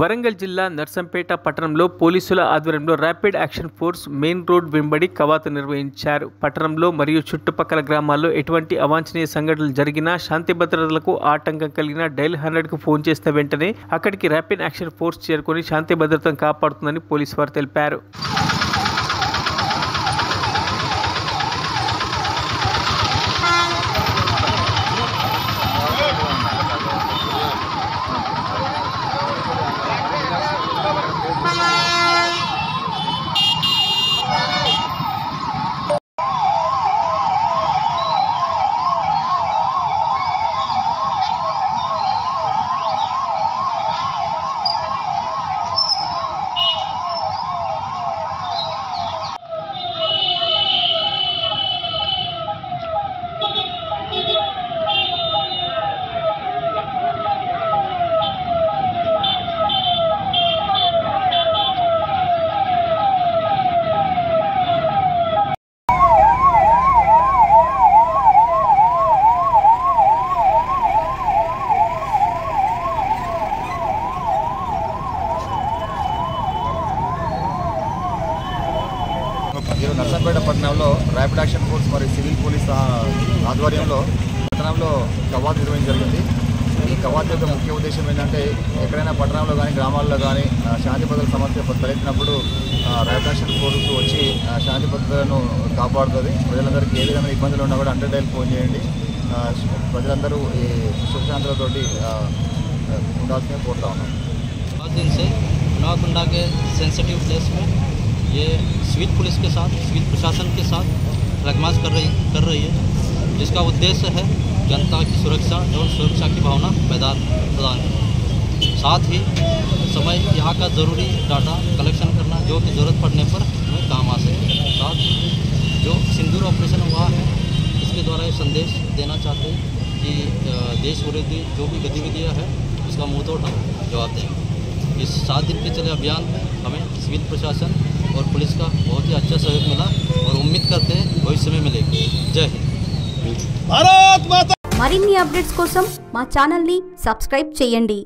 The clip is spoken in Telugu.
వరంగల్ జిల్లా నర్సంపేట పట్టణంలో పోలీసుల ఆధ్వర్యంలో rapid action force main road వెంబడి కవాతు నిర్వహించారు. పట్టణంలో మరియు చుట్టుపక్కల గ్రామాల్లో ఎటువంటి అవాంఛనీయ సంఘటనలు జరిగినా, శాంతి భద్రతలకు ఆటంకం కలిగినా డైల్ 100కు ఫోన్ చేస్తే వెంటనే అక్కడికి ర్యాపిడ్ యాక్షన్ ఫోర్స్ చేరుకొని శాంతి భద్రతను కాపాడుతుందని పోలీసు వారు తెలిపారు. నర్సంపేట పట్టణంలో ర్యాపిడ్ యాక్షన్ ఫోర్స్ మరియు సివిల్ పోలీస్ ఆధ్వర్యంలో పట్టణంలో కవాతు నిర్వహించడం జరిగింది. ఈ కవాతు యొక్క ముఖ్య ఉద్దేశం ఏంటంటే, ఎక్కడైనా పట్టణంలో కానీ గ్రామాల్లో కానీ శాంతి భద్రత సమస్య తలెత్తినప్పుడు ర్యాపిడ్ యాక్షన్ ఫోర్స్ వచ్చి శాంతి భద్రతను కాపాడుతుంది. ప్రజలందరికీ ఏ విధమైన ఇబ్బందులు ఉన్నా కూడా 100 డైల్ ఫోన్ చేయండి. ప్రజలందరూ ఈ సుఖశాంతులతోటి ఉండాల్సిందే కోరుతా ఉన్నాం. नवाकुंडा के सेंसिटिव प्लेस में ये सिविल पुलिस के साथ, सिविल प्रशासन के साथ फ्लैग मार्च कर रही है, जिसका उद्देश्य है जनता की सुरक्षा और सुरक्षा की भावना प्रदान करना। साथ ही समय यहाँ का ज़रूरी डाटा कलेक्शन करना, जो कि ज़रूरत पड़ने पर हमें काम आ सके। साथ जो सिंदूर ऑपरेशन हुआ है, इसके द्वारा ये संदेश देना चाहते हैं कि देश विरोधी जो भी गतिविधियाँ हैं उसका मुँह तोड़ जवाब देंगे। इस 7 दिन के चले अभियान में हमें सिविल प्रशासन और पुलिस का बहुत ही अच्छा सहयोग मिला और उम्मीद करते हैं भविष्य में मिलेगी। जय हिंद। మరిన్ని అప్డేట్స్ కోసం మా ఛానల్ని సబ్స్క్రైబ్ చేయండి.